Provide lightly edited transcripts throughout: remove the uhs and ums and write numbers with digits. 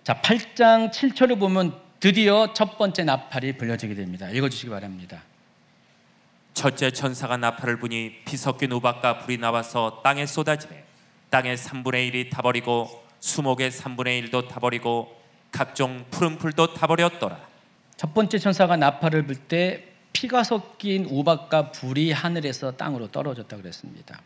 자, 8장 7절을 보면 드디어 첫 번째 나팔이 불려지게 됩니다. 읽어주시기 바랍니다. 첫째 천사가 나팔을 부니 피 섞인 우박과 불이 나와서 땅에 쏟아지매 땅의 3분의 1이 타버리고 수목의 3분의 1도 타버리고 각종 푸른 풀도 타버렸더라. 첫 번째 천사가 나팔을 불 때 피가 섞인 우박과 불이 하늘에서 땅으로 떨어졌다고 그랬습니다.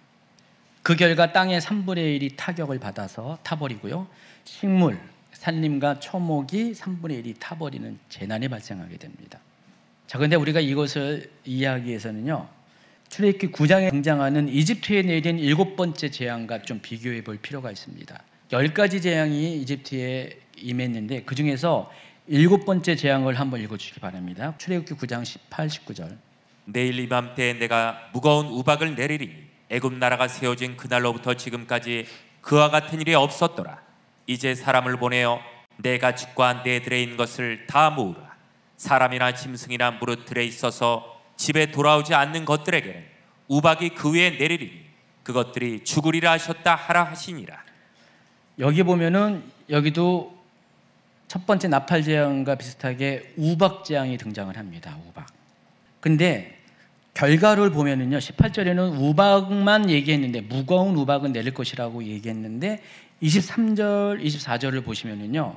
그 결과 땅의 3분의 1이 타격을 받아서 타버리고요, 식물, 산림과 초목이 3분의 1이 타버리는 재난이 발생하게 됩니다. 자, 그런데 우리가 이것을 이해하기 위해서는요, 출애굽기 9장에 등장하는 이집트에 내린 7번째 재앙과 좀 비교해 볼 필요가 있습니다. 10가지 재앙이 이집트에 임했는데 그 중에서 7번째 재앙을 한번 읽어주시기 바랍니다. 출애굽기 9장 18, 19절. 내일 이맘때에 내가 무거운 우박을 내리리니 애굽 나라가 세워진 그날로부터 지금까지 그와 같은 일이 없었더라. 이제 사람을 보내어 내 가축과 내 들에 있는 것을 다 모으라. 사람이나 짐승이나 무릇 들에 있어서 집에 돌아오지 않는 것들에게는 우박이 그 위에 내리리니 그것들이 죽으리라 하셨다 하라 하시니라. 여기 보면은 여기도 첫 번째 나팔 재앙과 비슷하게 우박 재앙이 등장을 합니다. 우박. 근데 결과를 보면은요, 18절에는 우박만 얘기했는데, 무거운 우박은 내릴 것이라고 얘기했는데 23절, 24절을 보시면은요,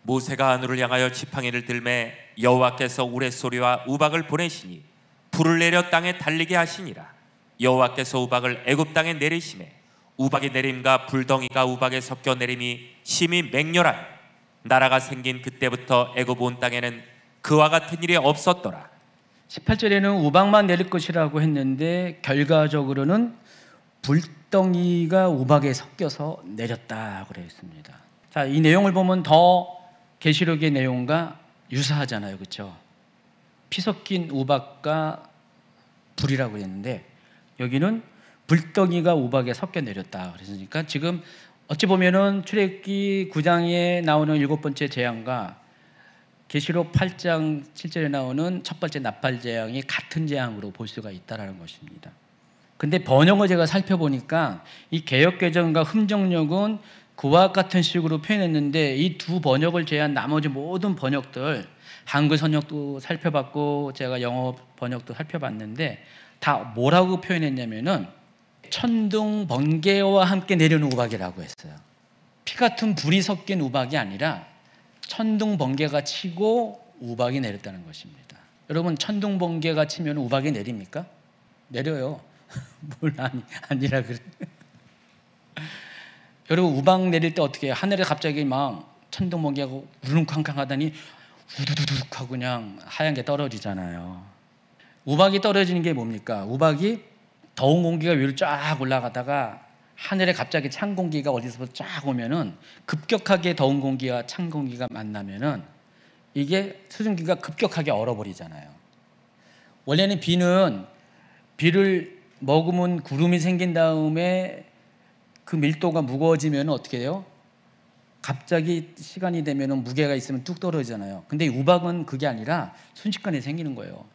모세가 하늘을 향하여 지팡이를 들매 여호와께서 우레소리와 우박을 보내시니 불을 내려 땅에 달리게 하시니라. 여호와께서 우박을 애굽 땅에 내리시매 우박이 내림과 불덩이가 우박에 섞여 내림이 심히 맹렬하여 나라가 생긴 그때부터 애굽 온 땅에는 그와 같은 일이 없었더라. 18절에는 우박만 내릴 것이라고 했는데 결과적으로는 불덩이가 우박에 섞여서 내렸다고 되어 있습니다. 자, 이 내용을 보면 더 계시록의 내용과 유사하잖아요, 그렇죠? 피 섞인 우박과 불이라고 했는데 여기는 불덩이가 우박에 섞여 내렸다 그랬으니까 지금 어찌 보면은 출애굽기 9장에 나오는 7번째 재앙과 계시록 8장 7절에 나오는 첫 번째 나팔 재앙이 같은 재앙으로 볼 수가 있다는 것입니다. 근데 번역을 제가 살펴보니까 이 개역개정과 흠정역은 그와 같은 식으로 표현했는데 이 두 번역을 제외한 나머지 모든 번역들, 한글 번역도 살펴봤고 제가 영어 번역도 살펴봤는데 다 뭐라고 표현했냐면은 천둥 번개와 함께 내리는 우박이라고 했어요. 피 같은 불이 섞인 우박이 아니라 천둥 번개가 치고 우박이 내렸다는 것입니다. 여러분, 천둥 번개가 치면 우박이 내립니까? 내려요. 뭘 아니라 그래. 여러분, 우박 내릴 때 어떻게 해요? 하늘에 갑자기 막 천둥 번개가 우르릉쾅쾅 하더니 우두두둑 하고 그냥 하얀 게 떨어지잖아요. 우박이 떨어지는 게 뭡니까? 우박이 더운 공기가 위로 쫙 올라가다가 하늘에 갑자기 찬 공기가 어디서부터 쫙 오면은 급격하게 더운 공기와 찬 공기가 만나면은 이게 수증기가 급격하게 얼어버리잖아요. 원래는 비를 머금은 구름이 생긴 다음에 그 밀도가 무거워지면 어떻게 해요? 갑자기 시간이 되면 무게가 있으면 뚝 떨어지잖아요. 근데 우박은 그게 아니라 순식간에 생기는 거예요.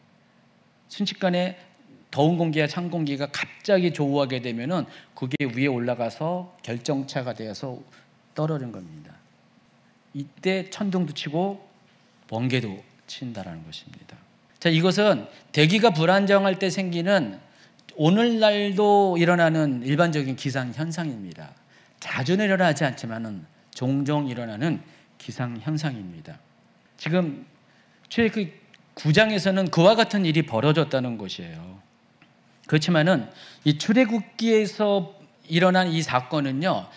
순식간에 더운 공기와 찬 공기가 갑자기 조우하게 되면은 그게 위에 올라가서 결정차가 되어서 떨어진 겁니다. 이때 천둥도 치고 번개도 친다라는 것입니다. 자, 이것은 대기가 불안정할 때 생기는 오늘날도 일어나는 일반적인 기상 현상입니다. 자주는 일어나지 않지만은 종종 일어나는 기상 현상입니다. 지금 출애굽기 9장에서는 그와 같은 일이 벌어졌다는 것이에요. 그렇지만은 이 출애굽기에서 일어난 이 사건은요,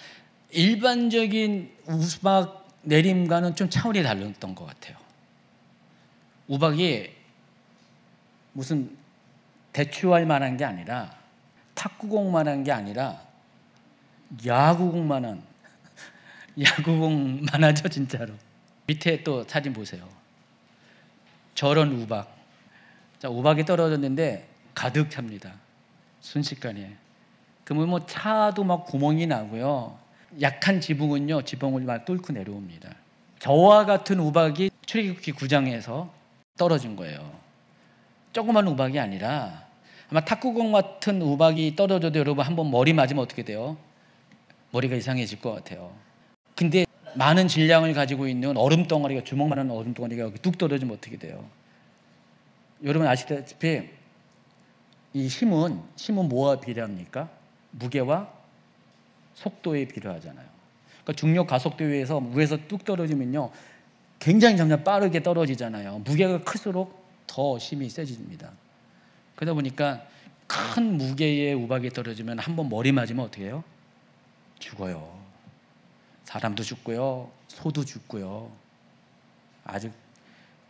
일반적인 우박 내림과는 좀 차원이 달랐던 것 같아요. 우박이 무슨 대추할 만한 게 아니라 탁구공만한 게 아니라 야구공만하죠, 진짜로. 밑에 또 사진 보세요. 저런 우박. 자, 우박이 떨어졌는데 가득 찹니다. 순식간에. 그러면 뭐 차도 막 구멍이 나고요. 약한 지붕은요, 지붕을 막 뚫고 내려옵니다. 저와 같은 우박이 출애굽기 9장에서 떨어진 거예요. 조그만 우박이 아니라 아마 탁구공 같은 우박이 떨어져도 여러분 한번 머리 맞으면 어떻게 돼요? 머리가 이상해질 것 같아요. 근데 많은 질량을 가지고 있는 얼음 덩어리가, 주먹만한 얼음 덩어리가 여기 뚝 떨어지면 어떻게 돼요? 여러분 아시다시피 이 힘은 뭐와 비례합니까? 무게와 속도에 비례하잖아요. 그러니까 중력 가속도에 의해서 위에서 뚝 떨어지면요, 굉장히 점점 빠르게 떨어지잖아요. 무게가 클수록 더 힘이 세집니다. 그러다 보니까 큰 무게의 우박이 떨어지면 한번 머리 맞으면 어떻게 해요? 죽어요. 사람도 죽고요, 소도 죽고요, 아주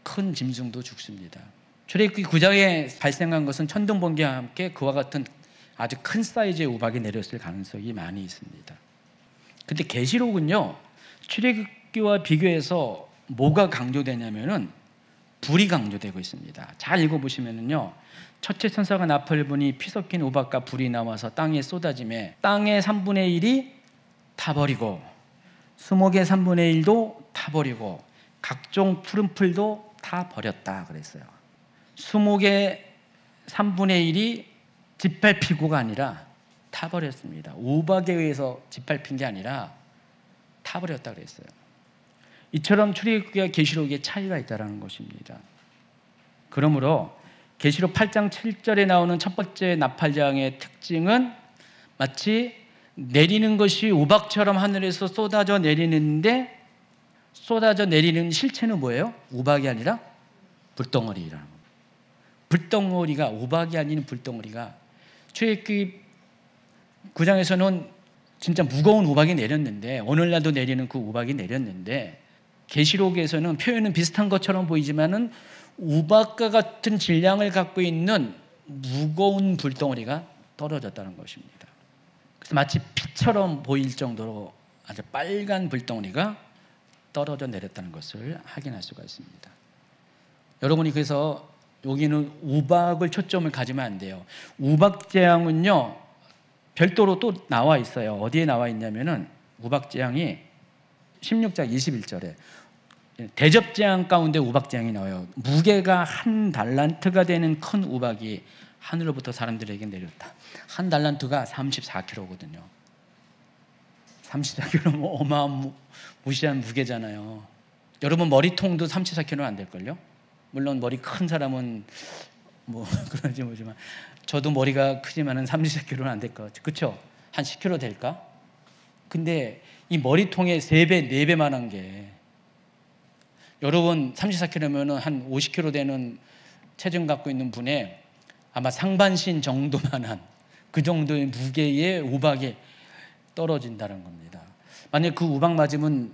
큰 짐승도 죽습니다. 출애굽기 9장에 발생한 것은 천둥번개와 함께 그와 같은 아주 큰 사이즈의 우박이 내렸을 가능성이 많이 있습니다. 근데 계시록은요, 출애굽기와 비교해서 뭐가 강조되냐면은 불이 강조되고 있습니다. 잘 읽어보시면은요, 첫째 천사가 나팔을 부니 피 섞인 우박과 불이 나와서 땅에 쏟아지매 땅의 3분의 1이 타버리고 수목의 3분의 1도 타버리고 각종 푸른 풀도 다 버렸다 그랬어요. 수목의 3분의 1이 짓밟히고가 아니라 타버렸습니다. 우박에 의해서 짓밟힌 게 아니라 타버렸다 그랬어요. 이처럼 출애굽기와 계시록에 차이가 있다는 것입니다. 그러므로 계시록 8장 7절에 나오는 첫 번째 나팔장의 특징은 마치 내리는 것이 우박처럼 하늘에서 쏟아져 내리는데, 쏟아져 내리는 실체는 뭐예요? 우박이 아니라 불덩어리라는 겁니다. 불덩어리가, 우박이 아닌 불덩어리가, 출애굽기 9장에서는 진짜 무거운 우박이 내렸는데, 오늘날도 내리는 그 우박이 내렸는데, 계시록에서는 표현은 비슷한 것처럼 보이지만은 우박과 같은 질량을 갖고 있는 무거운 불덩어리가 떨어졌다는 것입니다. 그래서 마치 피처럼 보일 정도로 아주 빨간 불덩어리가 떨어져 내렸다는 것을 확인할 수가 있습니다. 여러분이 그래서 여기는 우박을 초점을 가지면 안 돼요. 우박재앙은요, 별도로 또 나와 있어요. 어디에 나와 있냐면은 우박재앙이 16장 21절에 대접재앙 가운데 우박재앙이 나와요. 무게가 1달란트가 되는 큰 우박이 하늘로부터 사람들에게 내렸다. 1달란트가 34kg거든요. 34kg면 어마무시한 무게잖아요. 여러분 머리통도 34kg는 안 될걸요? 물론 머리 큰 사람은 뭐 그런지 모르지만 저도 머리가 크지만은 34kg는 안 될 것 같아요. 그렇죠? 한 10kg 될까? 근데 이 머리통에 3배, 4배만한 게, 여러분 34kg면은 한 50kg 되는 체중 갖고 있는 분의 아마 상반신 정도만한 그 정도의 무게의 우박이 떨어진다는 겁니다. 만약 그 우박 맞으면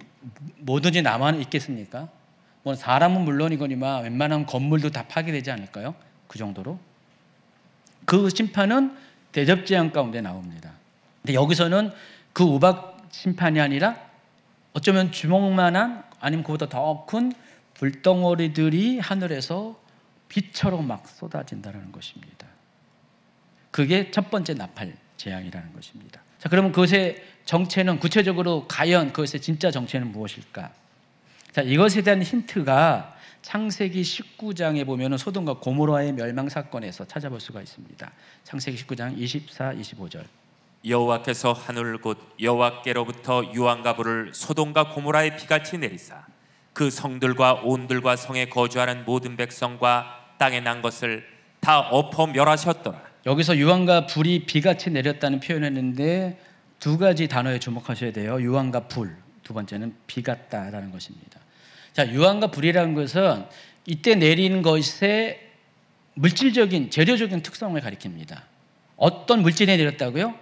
뭐든지 남아 있겠습니까? 뭐 사람은 물론이거니와 웬만한 건물도 다 파괴되지 않을까요? 그 정도로. 그 심판은 대접재앙 가운데 나옵니다. 근데 여기서는 그 우박 심판이 아니라 어쩌면 주먹만한, 아니면 그보다 더 큰 불덩어리들이 하늘에서 비처럼 막 쏟아진다는 것입니다. 그게 첫 번째 나팔 재앙이라는 것입니다. 자, 그러면 그것의 정체는, 구체적으로 과연 그것의 진짜 정체는 무엇일까? 자, 이것에 대한 힌트가 창세기 19장에 보면 소돔과 고모라의 멸망 사건에서 찾아볼 수가 있습니다. 창세기 19장 24, 25절. 여호와께서 하늘 곧 여호와께로부터 유황과 불을 소돔과 고모라의 피같이 내리사 그 성들과 온들과 성에 거주하는 모든 백성과 땅에 난 것을 다 엎어 멸하셨더라. 여기서 유황과 불이 비같이 내렸다는 표현을 했는데 두 가지 단어에 주목하셔야 돼요. 유황과 불, 두 번째는 비 같다라는 것입니다. 자, 유황과 불이라는 것은 이때 내리는 것의 물질적인, 재료적인 특성을 가리킵니다. 어떤 물질이 내렸다고요?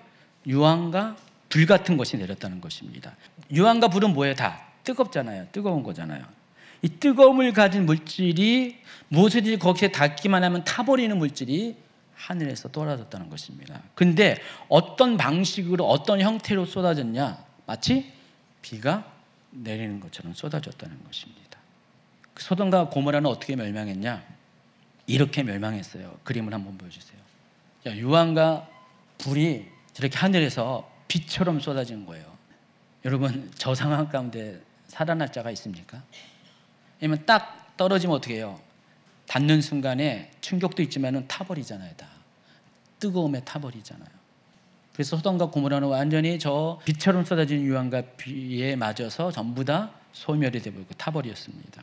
유황과 불 같은 것이 내렸다는 것입니다. 유황과 불은 뭐예요? 다 뜨겁잖아요. 뜨거운 거잖아요. 이 뜨거움을 가진 물질이 무엇이든지 거기에 닿기만 하면 타버리는 물질이 하늘에서 떨어졌다는 것입니다. 근데 어떤 방식으로, 어떤 형태로 쏟아졌냐? 마치 비가 내리는 것처럼 쏟아졌다는 것입니다. 소돔과 고모라는 어떻게 멸망했냐? 이렇게 멸망했어요. 그림을 한번 보여주세요. 자, 유황과 불이 저렇게 하늘에서 비처럼 쏟아지는 거예요. 여러분, 저 상황 가운데 살아날 자가 있습니까? 왜냐면 딱 떨어지면 어떻게 해요? 닿는 순간에 충격도 있지만은 타버리잖아요. 다 뜨거움에 타버리잖아요. 그래서 소돔과 고모라는 완전히 저 비처럼 쏟아지는 유황과 비에 맞아서 전부 다 소멸이 되버리고 타버렸습니다.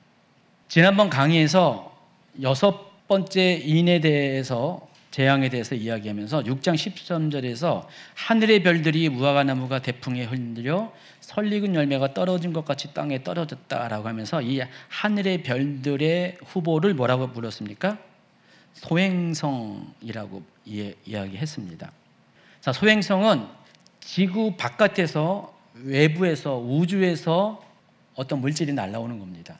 지난번 강의에서 6번째 인에 대해서, 재앙에 대해서 이야기하면서 6장 13절에서 하늘의 별들이 무화과 나무가 대풍에 흔들려 설익은 열매가 떨어진 것 같이 땅에 떨어졌다라고 하면서 이 하늘의 별들의 후보를 뭐라고 불렀습니까? 소행성이라고 이야기했습니다. 자, 소행성은 지구 바깥에서, 외부에서, 우주에서 어떤 물질이 날아오는 겁니다.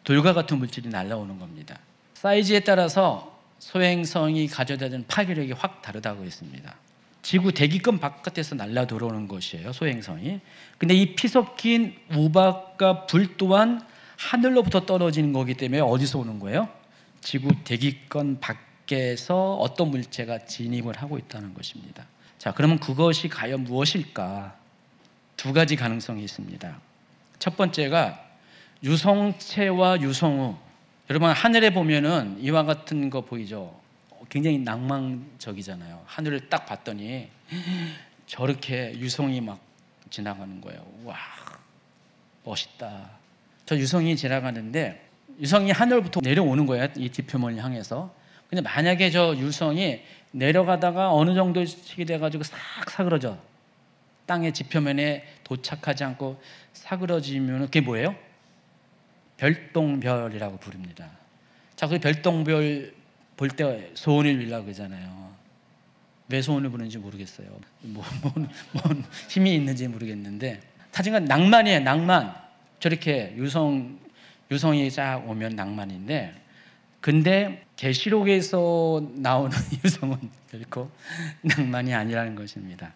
돌과 같은 물질이 날아오는 겁니다. 사이즈에 따라서 소행성이 가져다 주는 파괴력이 확 다르다고 했습니다. 지구 대기권 바깥에서 날아 들어오는 것이에요, 소행성이. 근데 이 피 섞인 우박과 불 또한 하늘로부터 떨어지는 거기 때문에 어디서 오는 거예요? 지구 대기권 밖에서 어떤 물체가 진입을 하고 있다는 것입니다. 자, 그러면 그것이 과연 무엇일까? 두 가지 가능성이 있습니다. 첫 번째가 유성체와 유성우. 여러분, 하늘에 보면은 이와 같은 거 보이죠? 굉장히 낭만적이잖아요. 하늘을 딱 봤더니 저렇게 유성이 막 지나가는 거예요. 와, 멋있다. 저 유성이 지나가는데 유성이 하늘부터 내려오는 거예요, 이 지표면을 향해서. 근데 만약에 저 유성이 내려가다가 어느 정도 시기 돼가지고 싹 사그러져, 땅의 지표면에 도착하지 않고 사그러지면 그게 뭐예요? 별똥별이라고 부릅니다. 자, 그 별똥별 볼 때 소원을 빌라고 그러잖아요. 왜 소원을 부르는지 모르겠어요. 뭔 힘이 있는지 모르겠는데, 하여간 낭만이에요, 낭만. 저렇게 유성이 쫙 오면 낭만인데, 근데 계시록에서 나오는 유성은 결코 낭만이 아니라는 것입니다.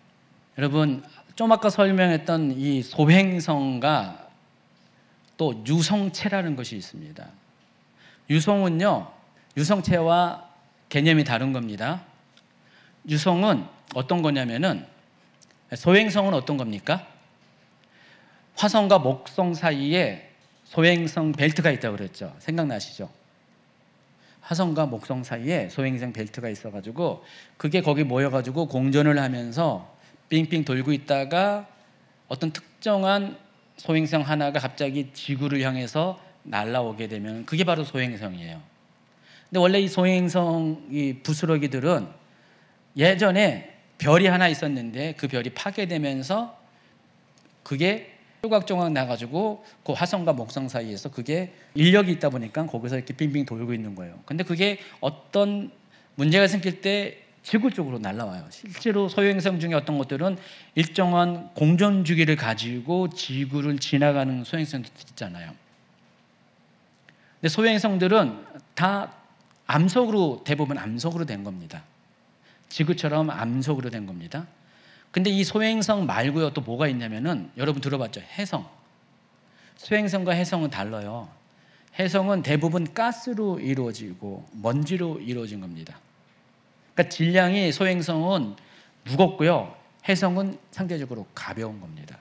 여러분, 좀 아까 설명했던 이 소행성과 또 유성체라는 것이 있습니다. 유성은요, 유성체와 개념이 다른 겁니다. 유성은 어떤 거냐면은, 소행성은 어떤 겁니까? 화성과 목성 사이에 소행성 벨트가 있다고 그랬죠. 생각나시죠? 화성과 목성 사이에 소행성 벨트가 있어가지고 그게 거기 모여가지고 공전을 하면서 빙빙 돌고 있다가 어떤 특정한 소행성 하나가 갑자기 지구를 향해서 날아오게 되면 그게 바로 소행성이에요. 근데 원래 이 소행성 이 부스러기들은 예전에 별이 하나 있었는데 그 별이 파괴되면서 그게 조각조각 나가지고 그 화성과 목성 사이에서 그게 인력이 있다 보니까 거기서 이렇게 빙빙 돌고 있는 거예요. 근데 그게 어떤 문제가 생길 때 지구 쪽으로 날아와요. 실제로 소행성 중에 어떤 것들은 일정한 공전 주기를 가지고 지구를 지나가는 소행성도 있잖아요. 근데 소행성들은 다 암석으로, 대부분 암석으로 된 겁니다. 지구처럼 암석으로 된 겁니다. 근데 이 소행성 말고요, 또 뭐가 있냐면은, 여러분 들어봤죠? 해성. 소행성과 해성은 달라요. 해성은 대부분 가스로 이루어지고 먼지로 이루어진 겁니다. 그러니까 질량이 소행성은 무겁고요, 해성은 상대적으로 가벼운 겁니다.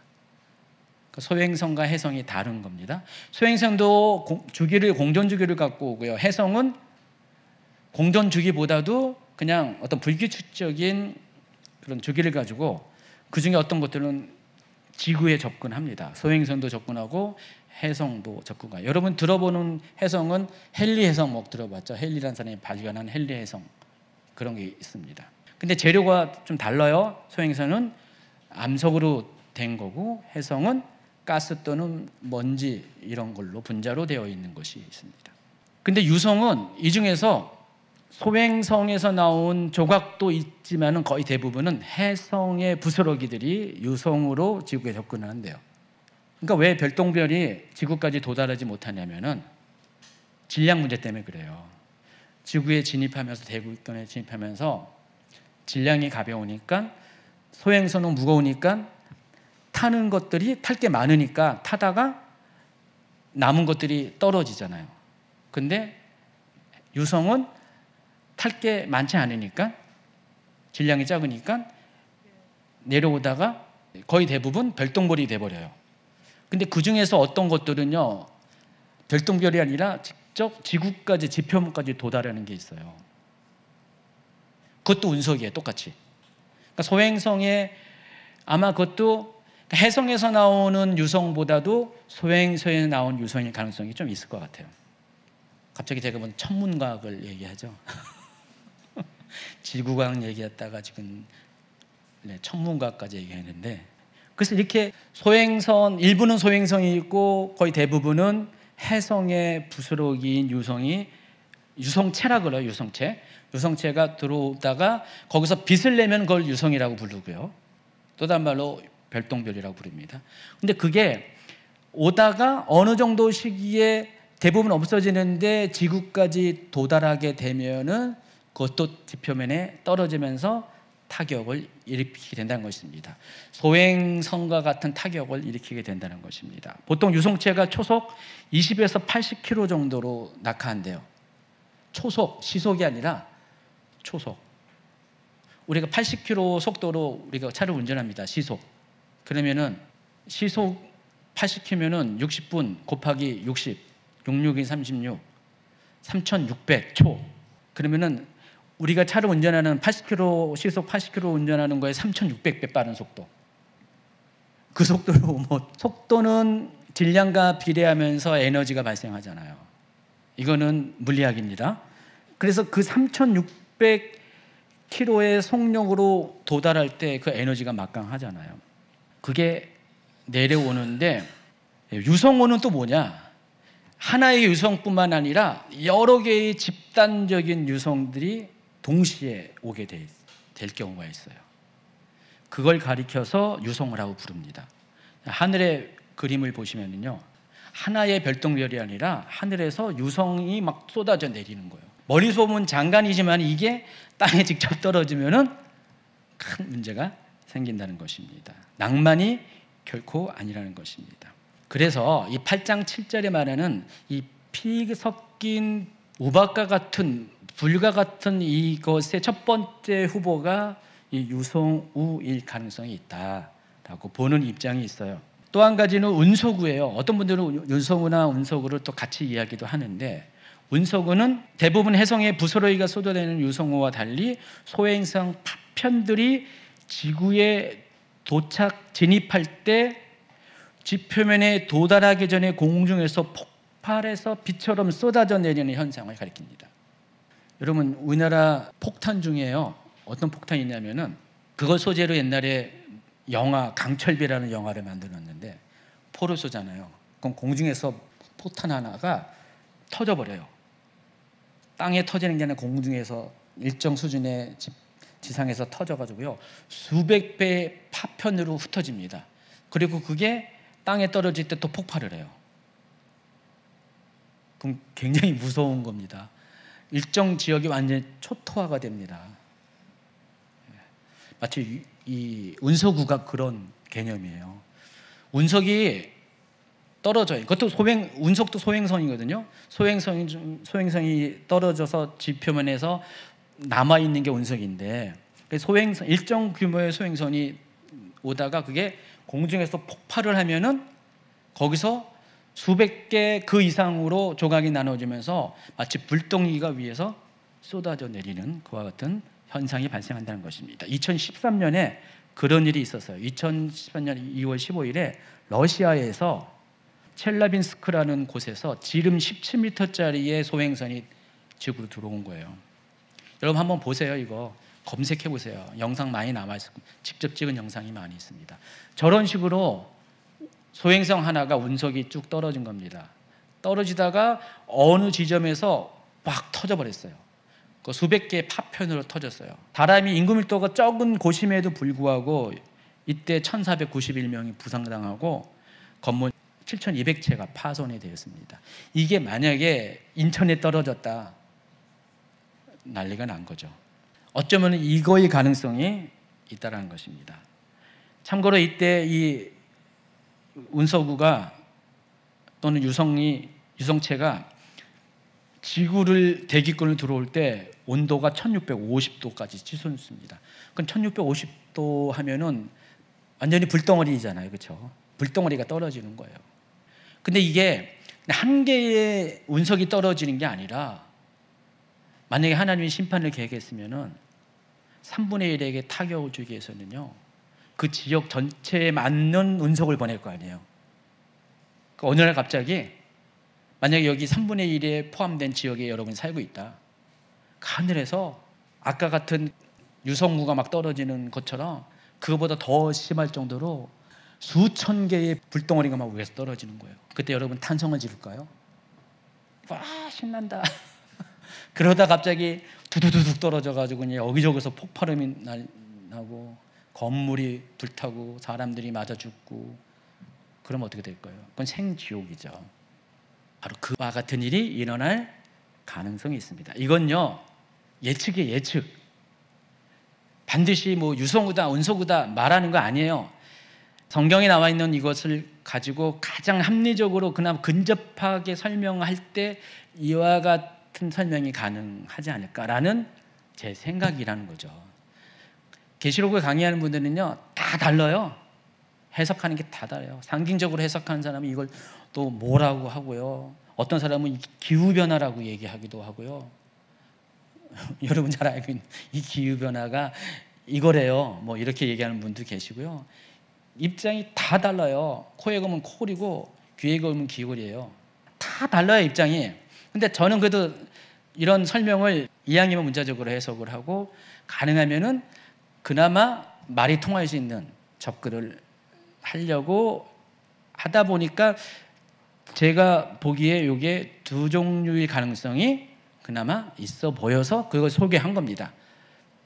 그러니까 소행성과 해성이 다른 겁니다. 소행성도 공전 주기를 갖고 오고요, 해성은 공전 주기보다도 그냥 어떤 불규칙적인 그런 주기를 가지고 그 중에 어떤 것들은 지구에 접근합니다. 소행성도 접근하고 해성도 접근해요. 여러분 들어보는 해성은 헨리 해성 뭐 들어봤죠? 헨리라는 사람이 발견한 헨리 해성, 그런 게 있습니다. 근데 재료가 좀 달라요. 소행성은 암석으로 된 거고 해성은 가스 또는 먼지 이런 걸로 분자로 되어 있는 것이 있습니다. 근데 유성은 이 중에서 소행성에서 나온 조각도 있지만은 거의 대부분은 해성의 부스러기들이 유성으로 지구에 접근하는데요. 그러니까 왜 별똥별이 지구까지 도달하지 못하냐면은 질량 문제 때문에 그래요. 지구에 진입하면서, 대기권에 진입하면서 질량이 가벼우니까, 소행성은 무거우니까 타는 것들이, 탈 게 많으니까 타다가 남은 것들이 떨어지잖아요. 근데 유성은 탈 게 많지 않으니까, 질량이 작으니까 내려오다가 거의 대부분 별똥별이 돼버려요. 근데 그 중에서 어떤 것들은요, 별똥별이 아니라 직접 지구까지, 지표면까지 도달하는 게 있어요. 그것도 운석이에요, 똑같이. 그러니까 소행성에 아마 그것도 해성에서 나오는 유성보다도 소행성에 나온 유성일 가능성이 좀 있을 것 같아요. 갑자기 제가 뭐 천문과학을 얘기하죠. 지구과학 얘기했다가 지금 천문과학까지 얘기하는데, 그래서 이렇게 소행성, 일부는 소행성이 있고 거의 대부분은 해성의 부스러기인 유성이 유성체라 그래요. 유성체가 들어오다가 거기서 빛을 내면 그걸 유성이라고 부르고요. 또 다른 말로 별똥별이라고 부릅니다. 근데 그게 오다가 어느 정도 시기에 대부분 없어지는데 지구까지 도달하게 되면은 그것도 지표면에 떨어지면서 타격을 일으키게 된다는 것입니다. 소행성과 같은 타격을 일으키게 된다는 것입니다. 보통 유성체가 초속 20에서 80km 정도로 낙하한대요. 초속, 시속이 아니라 초속. 우리가 80km 속도로 우리가 차를 운전합니다. 시속. 그러면은 시속 80km면은 60분 곱하기 60, 66이 36, 3600초. 그러면은 우리가 차를 운전하는 80km, 시속 80km 운전하는 거에 3600배 빠른 속도. 그 속도로 속도는 질량과 비례하면서 에너지가 발생하잖아요. 이거는 물리학입니다. 그래서 그 3600km의 속력으로 도달할 때 그 에너지가 막강하잖아요. 그게 내려오는데, 유성호는 또 뭐냐? 하나의 유성뿐만 아니라 여러 개의 집단적인 유성들이 동시에 오게 될 경우가 있어요. 그걸 가리켜서 유성호라고 부릅니다. 하늘의 그림을 보시면요, 하나의 별똥별이 아니라 하늘에서 유성이 막 쏟아져 내리는 거예요. 멀리서 보면 장관이지만 이게 땅에 직접 떨어지면은 큰 문제가 생긴다는 것입니다. 낭만이 결코 아니라는 것입니다. 그래서 이 8장 7절에 말하는 이 피 섞인 우박과 같은 불과 같은 이것의 첫 번째 후보가 이 유성우일 가능성이 있다라고 보는 입장이 있어요. 또 한 가지는 운석우예요. 어떤 분들은 유성우나 운석우를 또 같이 이야기도 하는데, 운석우는 대부분 해성의 부스러기가 쏟아내는 유성우와 달리 소행성 파편들이 지구에 진입할 때 지표면에 도달하기 전에 공중에서 폭발해서 비처럼 쏟아져 내리는 현상을 가리킵니다. 여러분, 우리나라 폭탄 중에요, 어떤 폭탄이 있냐면은 그걸 소재로 옛날에 영화 강철비라는 영화를 만들었는데 포를 쏘잖아요. 그럼 공중에서 포탄 하나가 터져버려요. 땅에 터지는 게 아니라 공중에서 일정 수준의 지상에서 터져가지고요, 수백 배의 파편으로 흩어집니다. 그리고 그게 땅에 떨어질 때 또 폭발을 해요. 그럼 굉장히 무서운 겁니다. 일정 지역이 완전히 초토화가 됩니다. 마치 이 운석우가 그런 개념이에요. 운석이 떨어져요. 그것도 운석도 소행성이거든요. 소행성이 떨어져서 지표면에서 남아 있는 게 운석인데, 일정 규모의 소행성이 오다가 그게 공중에서 폭발을 하면은 거기서 수백 개 그 이상으로 조각이 나눠지면서 마치 불덩이가 위에서 쏟아져 내리는 그와 같은 현상이 발생한다는 것입니다. 2013년에 그런 일이 있었어요. 2013년 2월 15일에 러시아에서 첼라빈스크라는 곳에서 지름 17m짜리의 소행선이 지구로 들어온 거예요. 여러분 한번 보세요. 이거 검색해 보세요. 영상 많이 남아있을 겁니다. 직접 찍은 영상이 많이 있습니다. 저런 식으로 소행성 하나가 운석이 쭉 떨어진 겁니다. 떨어지다가 어느 지점에서 막 터져버렸어요. 그 수백 개의 파편으로 터졌어요. 사람이 인구 밀도가 적은 곳임에도 불구하고 이때 1491명이 부상당하고 건물 7200채가 파손이 되었습니다. 이게 만약에 인천에 떨어졌다, 난리가 난 거죠. 어쩌면 이거의 가능성이 있다는 것입니다. 참고로 이때 이 운석우가 또는 유성체가 지구를 대기권을 들어올 때 온도가 1650도까지 치솟습니다. 그럼 1650도 하면은 완전히 불덩어리잖아요. 그렇죠? 불덩어리가 떨어지는 거예요. 근데 이게 한 개의 운석이 떨어지는 게 아니라, 만약에 하나님이 심판을 계획했으면은 3분의 1에게 타격을 주기 위해서는요, 그 지역 전체에 맞는 운석을 보낼 거 아니에요. 그러니까 어느 날 갑자기 만약에 여기 3분의 1에 포함된 지역에 여러분이 살고 있다. 하늘에서 아까 같은 유성우가 막 떨어지는 것처럼 그거보다 더 심할 정도로 수천 개의 불덩어리가 막 위에서 떨어지는 거예요. 그때 여러분 탄성을 지를까요? 와, 신난다. 그러다 갑자기 두두두둑 떨어져가지고 그냥 여기저기서 폭발음이 나고 건물이 불타고 사람들이 맞아 죽고, 그러면 어떻게 될까요? 그건 생지옥이죠. 바로 그와 같은 일이 일어날 가능성이 있습니다. 이건요, 예측이에요, 예측. 반드시 뭐 유성우다 운석우다 말하는 거 아니에요. 성경에 나와 있는 이것을 가지고 가장 합리적으로 그나마 근접하게 설명할 때 이와 같은 설명이 가능하지 않을까라는 제 생각이라는 거죠. 계시록을 강의하는 분들은요, 다 달라요. 해석하는 게 다 달라요. 상징적으로 해석하는 사람은 이걸 또 뭐라고 하고요, 어떤 사람은 기후변화라고 얘기하기도 하고요. 여러분 잘 알고 있는 이 기후변화가 이거래요, 뭐 이렇게 얘기하는 분도 계시고요. 입장이 다 달라요. 코에 걸면 콜이고 귀에 걸면 귀걸이에요. 다 달라요, 입장이. 근데 저는 그래도 이런 설명을 이왕이면 문자적으로 해석을 하고 가능하면은 그나마 말이 통할 수 있는 접근을 하려고 하다 보니까 제가 보기에 이게 두 종류의 가능성이 그나마 있어 보여서 그걸 소개한 겁니다.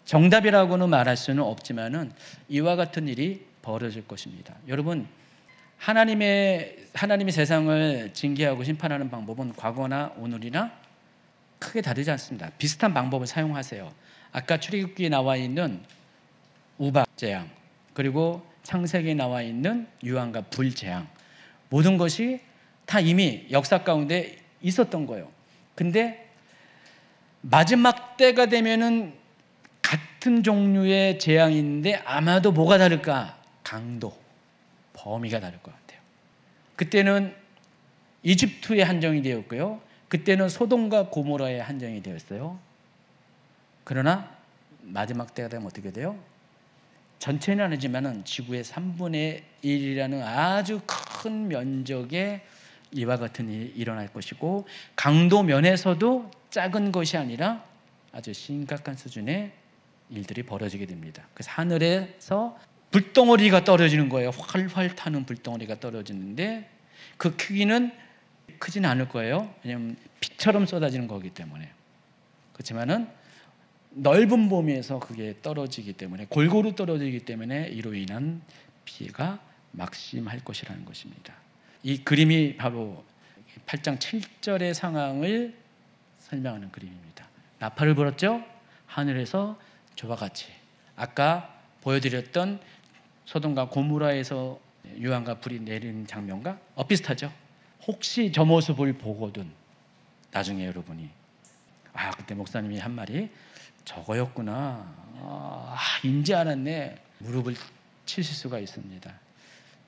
정답이라고는 말할 수는 없지만은 이와 같은 일이 벌어질 것입니다. 여러분, 하나님이 세상을 징계하고 심판하는 방법은 과거나 오늘이나 크게 다르지 않습니다. 비슷한 방법을 사용하세요. 아까 출애굽기에 나와 있는 우박 재앙, 그리고 창세기에 나와 있는 유황과 불 재앙, 모든 것이 다 이미 역사 가운데 있었던 거예요. 근데 마지막 때가 되면은 같은 종류의 재앙인데 아마도 뭐가 다를까? 강도, 범위가 다를 것 같아요. 그때는 이집트에 한정이 되었고요, 그때는 소돔과 고모라에 한정이 되었어요. 그러나 마지막 때가 되면 어떻게 돼요? 전체는 아니지만 지구의 3분의 1이라는 아주 큰 면적에 이와 같은 일이 일어날 것이고, 강도 면에서도 작은 것이 아니라 아주 심각한 수준의 일들이 벌어지게 됩니다. 그래서 하늘에서 불덩어리가 떨어지는 거예요. 활활 타는 불덩어리가 떨어지는데 그 크기는 크지는 않을 거예요. 왜냐하면 피처럼 쏟아지는 거기 때문에. 그렇지만은 넓은 범위에서 그게 떨어지기 때문에, 골고루 떨어지기 때문에 이로 인한 피해가 막심할 것이라는 것입니다. 이 그림이 바로 8장 7절의 상황을 설명하는 그림입니다. 나팔을 불었죠. 하늘에서 저와 같이 아까 보여드렸던 소돔과 고모라에서 유황과 불이 내리는 장면과 비슷하죠. 혹시 저 모습을 보거든 나중에 여러분이 그때 목사님이 한 말이 저거였구나, 인지 알았네, 무릎을 치실 수가 있습니다.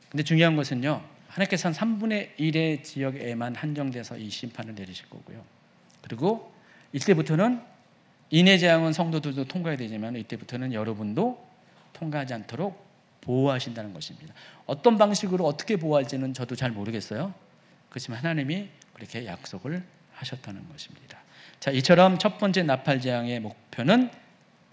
근데 중요한 것은요, 하나님께서는 3분의 1의 지역에만 한정돼서 이 심판을 내리실 거고요, 그리고 이때부터는 인해 재앙은 성도들도 통과해야 되지만 이때부터는 여러분도 통과하지 않도록 보호하신다는 것입니다. 어떤 방식으로 어떻게 보호할지는 저도 잘 모르겠어요. 그렇지만 하나님이 그렇게 약속을 하셨다는 것입니다. 자, 이처럼 첫 번째 나팔 재앙의 목표는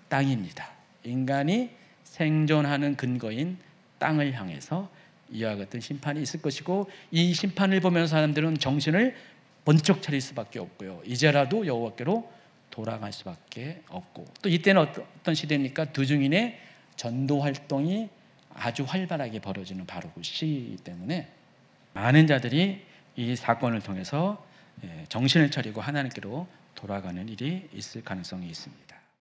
땅입니다. 인간이 생존하는 근거인 땅을 향해서 이와 같은 심판이 있을 것이고, 이 심판을 보면서 사람들은 정신을 번쩍 차릴 수밖에 없고요, 이제라도 여호와께로 돌아갈 수밖에 없고, 또 이때는 어떤 시대입니까? 두 증인의 전도 활동이 아주 활발하게 벌어지는 바로 그 시이기 때문에 많은 자들이 이 사건을 통해서 정신을 차리고 하나님께로 돌아가는 일이 있을 가능성이 있습니다.